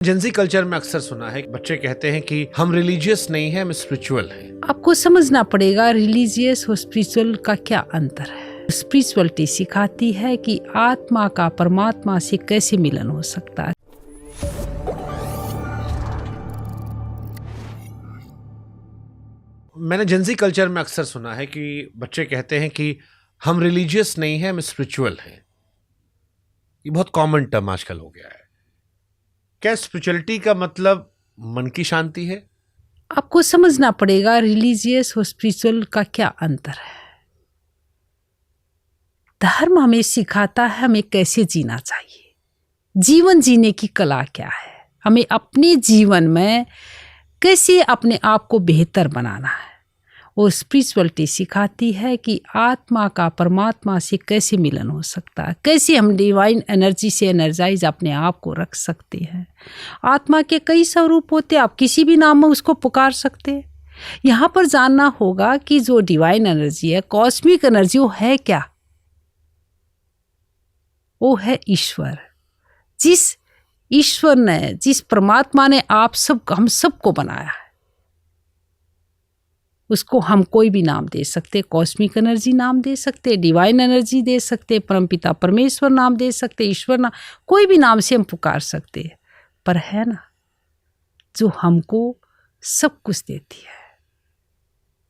Gen Z culture में अक्सर सुना है कि बच्चे कहते हैं कि हम रिलीजियस नहीं हैं, हम स्पिरिचुअल हैं। आपको समझना पड़ेगा रिलीजियस और स्पिरिचुअल का क्या अंतर है। स्पिरिचुअलिटी सिखाती है कि आत्मा का परमात्मा से कैसे मिलन हो सकता है। मैंने जेंजी कल्चर में अक्सर सुना है कि बच्चे कहते हैं कि हम रिलीजियस नहीं हैं, हम स्पिरिचुअल हैं। ये बहुत कॉमन टर्म आजकल हो गया है। क्या स्पिरिचुअलिटी का मतलब मन की शांति है? आपको समझना पड़ेगा रिलीजियस और स्पिरिचुअल का क्या अंतर है। धर्म हमें सिखाता है हमें कैसे जीना चाहिए, जीवन जीने की कला क्या है, हमें अपने जीवन में कैसे अपने आप को बेहतर बनाना है। और स्पिरिचुअलिटी सिखाती है कि आत्मा का परमात्मा से कैसे मिलन हो सकता है, कैसे हम डिवाइन एनर्जी से एनर्जाइज अपने आप को रख सकते हैं। आत्मा के कई स्वरूप होते हैं, आप किसी भी नाम में उसको पुकार सकते हैं। यहाँ पर जानना होगा कि जो डिवाइन एनर्जी है, कॉस्मिक एनर्जी, वो है क्या? वो है ईश्वर। जिस ईश्वर ने, जिस परमात्मा ने हम सबको बनाया है, उसको हम कोई भी नाम दे सकते, कॉस्मिक एनर्जी नाम दे सकते, डिवाइन एनर्जी दे सकते, परमपिता परमेश्वर नाम दे सकते, ईश्वर नाम, कोई भी नाम से हम पुकार सकते हैं। पर है ना, जो हमको सब कुछ देती है,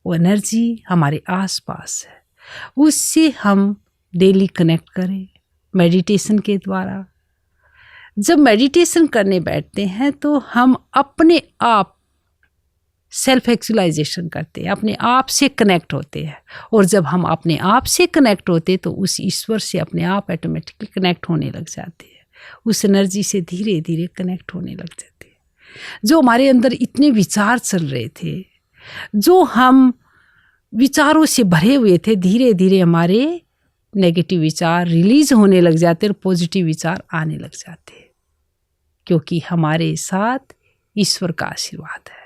वो एनर्जी हमारे आसपास है। उससे हम डेली कनेक्ट करें मेडिटेशन के द्वारा। जब मेडिटेशन करने बैठते हैं तो हम अपने आप सेल्फ एक्चुअलाइजेशन करते हैं, अपने आप से कनेक्ट होते हैं। और जब हम अपने आप से कनेक्ट होते हैं तो उस ईश्वर से अपने आप ऑटोमेटिकली कनेक्ट होने लग जाते हैं, उस एनर्जी से धीरे धीरे कनेक्ट होने लग जाते हैं। जो हमारे अंदर इतने विचार चल रहे थे, जो हम विचारों से भरे हुए थे, धीरे धीरे हमारे नेगेटिव विचार रिलीज होने लग जाते और पॉजिटिव विचार आने लग जाते हैं, क्योंकि हमारे साथ ईश्वर का आशीर्वाद है,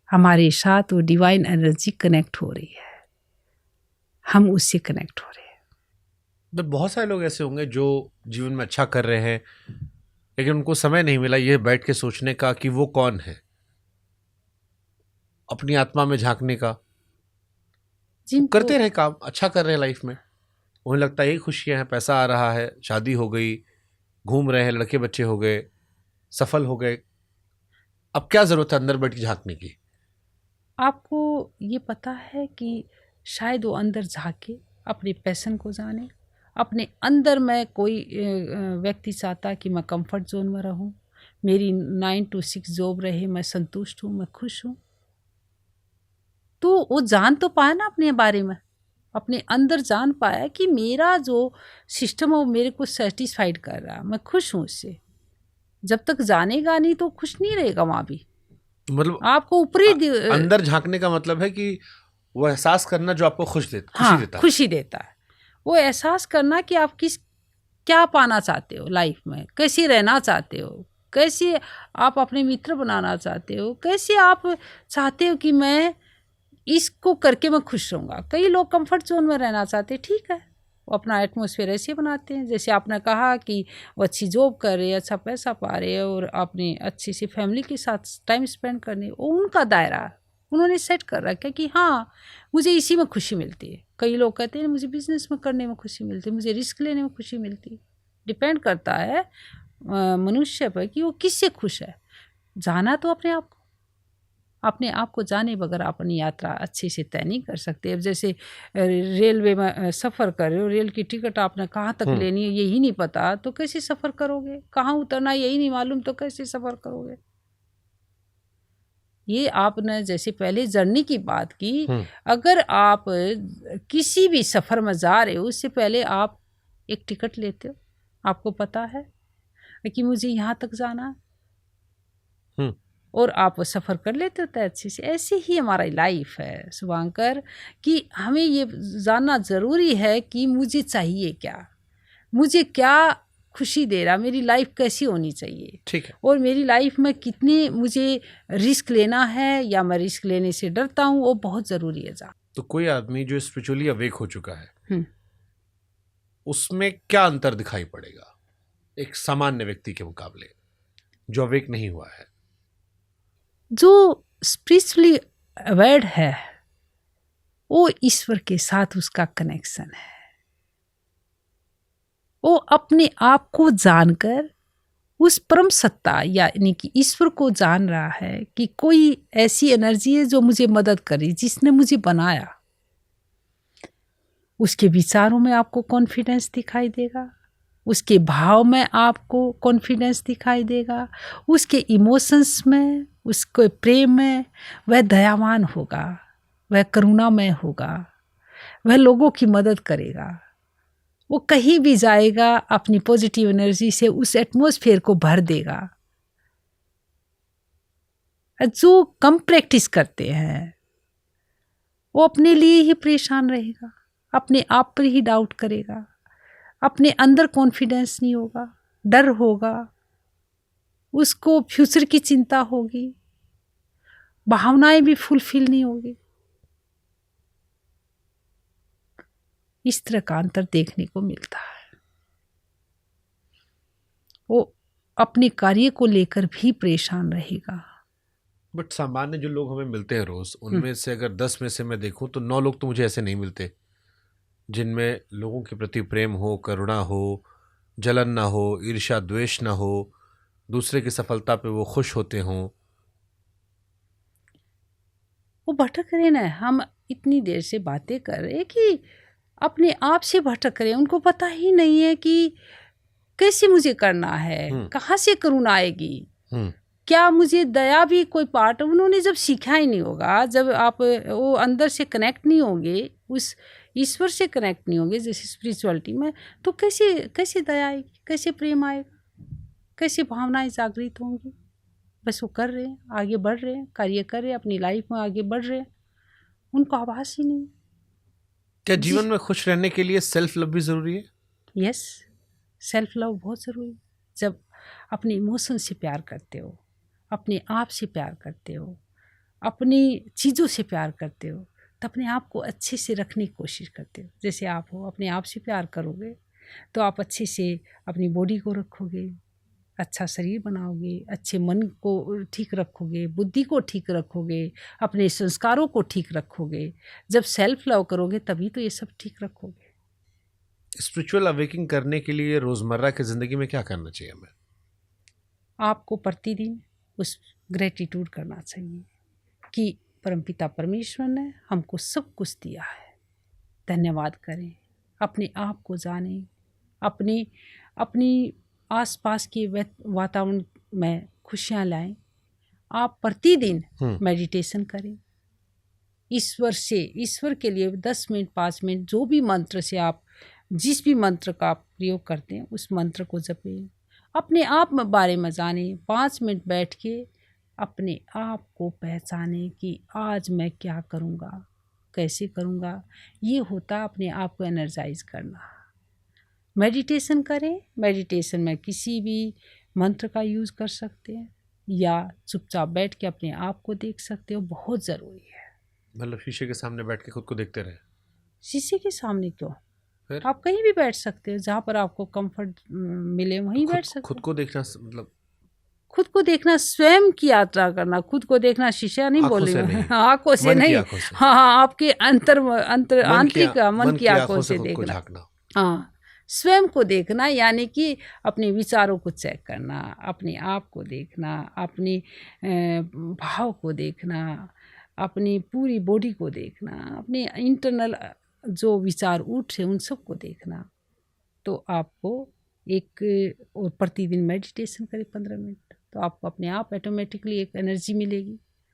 हमारे साथ वो डिवाइन एनर्जी कनेक्ट हो रही है, हम उससे कनेक्ट हो रहे हैं। तो बहुत सारे लोग ऐसे होंगे जो जीवन में अच्छा कर रहे हैं, लेकिन उनको समय नहीं मिला ये बैठ के सोचने का कि वो कौन है, अपनी आत्मा में झांकने का। करते रहे काम, अच्छा कर रहे हैं लाइफ में, उन्हें लगता है यही खुशियां हैं, पैसा आ रहा है, शादी हो गई, घूम रहे हैं, लड़के बच्चे हो गए, सफल हो गए, अब क्या जरूरत है अंदर बैठ के झांकने की। आपको ये पता है कि शायद वो अंदर झांके, अपने पैशन को जाने। अपने अंदर में कोई व्यक्ति चाहता है कि मैं कंफर्ट जोन में रहूं, मेरी 9 to 6 जॉब रहे, मैं संतुष्ट हूं, मैं खुश हूं। तो वो जान तो पाया ना अपने बारे में, अपने अंदर जान पाया कि मेरा जो सिस्टम है वो मेरे को सेटिस्फाइड कर रहा है, मैं खुश हूँ उससे। जब तक जानेगा नहीं तो खुश नहीं रहेगा वहाँ भी। मतलब आपको ऊपरी अंदर झांकने का मतलब है कि वो एहसास करना जो आपको खुशी देता है। खुशी देता है। वो एहसास करना कि आप क्या पाना चाहते हो लाइफ में, कैसे रहना चाहते हो, कैसे आप अपने मित्र बनाना चाहते हो, कैसे आप चाहते हो कि मैं इसको करके मैं खुश रहूँगा। कई लोग कंफर्ट जोन में रहना चाहते हैं, ठीक है, वो अपना एटमॉस्फेयर ऐसे बनाते हैं। जैसे आपने कहा कि वो अच्छी जॉब कर रहे हैं, अच्छा पैसा पा रहे हैं और अपनी अच्छी सी फैमिली के साथ टाइम स्पेंड करने, वो उनका दायरा उन्होंने सेट कर रखा है कि हाँ मुझे इसी में खुशी मिलती है। कई लोग कहते हैं मुझे बिजनेस में करने में खुशी मिलती है, मुझे रिस्क लेने में खुशी मिलती है। डिपेंड करता है मनुष्य पर कि वो किससे खुश है। जाना तो अपने आप को जाने बगैर अपनी यात्रा अच्छे से तय नहीं कर सकते। अब जैसे रेलवे में सफ़र कर रहे हो, रेल की टिकट आपने कहाँ तक लेनी है यही नहीं पता तो कैसे सफ़र करोगे, कहाँ उतरना यही नहीं मालूम तो कैसे सफ़र करोगे। ये आपने जैसे पहले जर्नी की बात की, अगर आप किसी भी सफ़र में जा रहे हो उससे पहले आप एक टिकट लेते हो, आपको पता है कि मुझे यहाँ तक जाना है और आप सफ़र कर लेते होता है अच्छे से। ऐसे ही हमारा लाइफ है शुभांकर, कि हमें ये जानना ज़रूरी है कि मुझे चाहिए क्या, मुझे क्या खुशी दे रहा, मेरी लाइफ कैसी होनी चाहिए, ठीक है, और मेरी लाइफ में कितने मुझे रिस्क लेना है या मैं रिस्क लेने से डरता हूँ, वो बहुत ज़रूरी है। तो कोई आदमी जो स्पिरिचुअली अवेक हो चुका है उसमें क्या अंतर दिखाई पड़ेगा एक सामान्य व्यक्ति के मुकाबले? जो अवेक नहीं हुआ है। जो स्पिरिचुअली अवेयर्ड है वो ईश्वर के साथ उसका कनेक्शन है। वो अपने आप को जानकर उस परम सत्ता यानी कि ईश्वर को जान रहा है कि कोई ऐसी एनर्जी है जो मुझे मदद करे, जिसने मुझे बनाया। उसके विचारों में आपको कॉन्फिडेंस दिखाई देगा, उसके भाव में आपको कॉन्फिडेंस दिखाई देगा, उसके इमोशंस में, उसके प्रेम में वह दयावान होगा, वह करुणामय होगा, वह लोगों की मदद करेगा। वो कहीं भी जाएगा अपनी पॉजिटिव एनर्जी से उस एटमॉस्फेयर को भर देगा। जो कम प्रैक्टिस करते हैं वो अपने लिए ही परेशान रहेगा, अपने आप पर ही डाउट करेगा, अपने अंदर कॉन्फिडेंस नहीं होगा, डर होगा, उसको फ्यूचर की चिंता होगी, भावनाएं भी फुलफिल नहीं होगी। इस तरह का अंतर देखने को मिलता है। वो अपने कार्य को लेकर भी परेशान रहेगा। बट सामान्य जो लोग हमें मिलते हैं रोज, उनमें से अगर 10 में से मैं देखूं तो 9 लोग तो मुझे ऐसे नहीं मिलते जिनमें लोगों के प्रति प्रेम हो, करुणा हो, जलन ना हो, ईर्ष्या द्वेष ना हो, दूसरे की सफलता पे वो खुश होते हों। वो भटक रहे ना, हम इतनी देर से बातें कर रहे कि अपने आप से भटक रहे। उनको पता ही नहीं है कि कैसे मुझे करना है, कहाँ से करुणा आएगी, क्या मुझे दया भी कोई पार्ट। उन्होंने जब सीखा ही नहीं होगा, जब आप वो अंदर से कनेक्ट नहीं होंगे, उस ईश्वर से कनेक्ट नहीं होंगे जैसे स्पिरिचुअलिटी में, तो कैसे दया आएगी, कैसे प्रेम आएगा, कैसे भावनाएं जागृत होंगी। बस वो कर रहे हैं, आगे बढ़ रहे हैं, कार्य कर रहे हैं, अपनी लाइफ में आगे बढ़ रहे हैं, उनको आभास ही नहीं। क्या जीवन में खुश रहने के लिए सेल्फ लव भी जरूरी है? यस, सेल्फ लव बहुत ज़रूरी है। जब अपने इमोशन से प्यार करते हो, अपने आप से प्यार करते हो, अपनी चीज़ों से प्यार करते हो, तो अपने आप को अच्छे से रखने की कोशिश करते हो। जैसे आप हो, अपने आप से प्यार करोगे तो आप अच्छे से अपनी बॉडी को रखोगे, अच्छा शरीर बनाओगे, अच्छे मन को ठीक रखोगे, बुद्धि को ठीक रखोगे, अपने संस्कारों को ठीक रखोगे। जब सेल्फ लव करोगे तभी तो ये सब ठीक रखोगे। स्पिरिचुअल अवेकिंग करने के लिए रोजमर्रा की जिंदगी में क्या करना चाहिए हमें? आपको प्रतिदिन उस ग्रेटिट्यूड करना चाहिए कि परमपिता परमेश्वर ने हमको सब कुछ दिया है, धन्यवाद करें, अपने आप को जानें, अपनी आसपास के वातावरण में खुशियाँ लाएं। आप प्रतिदिन मेडिटेशन करें, ईश्वर के लिए 10 मिनट 5 मिनट जो भी मंत्र से आप जिस भी मंत्र का आप प्रयोग करते हैं उस मंत्र को जपें, अपने आप में बारे में जानें। 5 मिनट बैठ के अपने आप को पहचानें कि आज मैं क्या करूँगा, कैसे करूँगा। ये होता अपने आप को एनर्जाइज करना। मेडिटेशन करें, मेडिटेशन में किसी भी मंत्र का यूज़ कर सकते हैं या चुपचाप बैठ के अपने आप को देख सकते हो, बहुत ज़रूरी है। मतलब शीशे के सामने बैठ के खुद को देखते रहे? शीशे के सामने क्यों, आप कहीं भी बैठ सकते हो, जहाँ पर आपको कंफर्ट मिले वहीं बैठ सकते हो। खुद को देखना मतलब खुद को देखना, स्वयं की यात्रा करना। खुद को देखना शीशा नहीं बोल रही हूँ, आँखों से नहीं, हाँ, आपके आंतरिक मन की आँखों से देखना। हाँ, स्वयं को देखना यानी कि अपने विचारों को चेक करना, अपने आप को देखना, अपनी भाव को देखना, अपनी पूरी बॉडी को देखना, अपने इंटरनल जो विचार उठ है उन सब को देखना। तो आपको और प्रतिदिन मेडिटेशन करें 15 मिनट, तो आपको अपने आप ऑटोमेटिकली एक एनर्जी मिलेगी।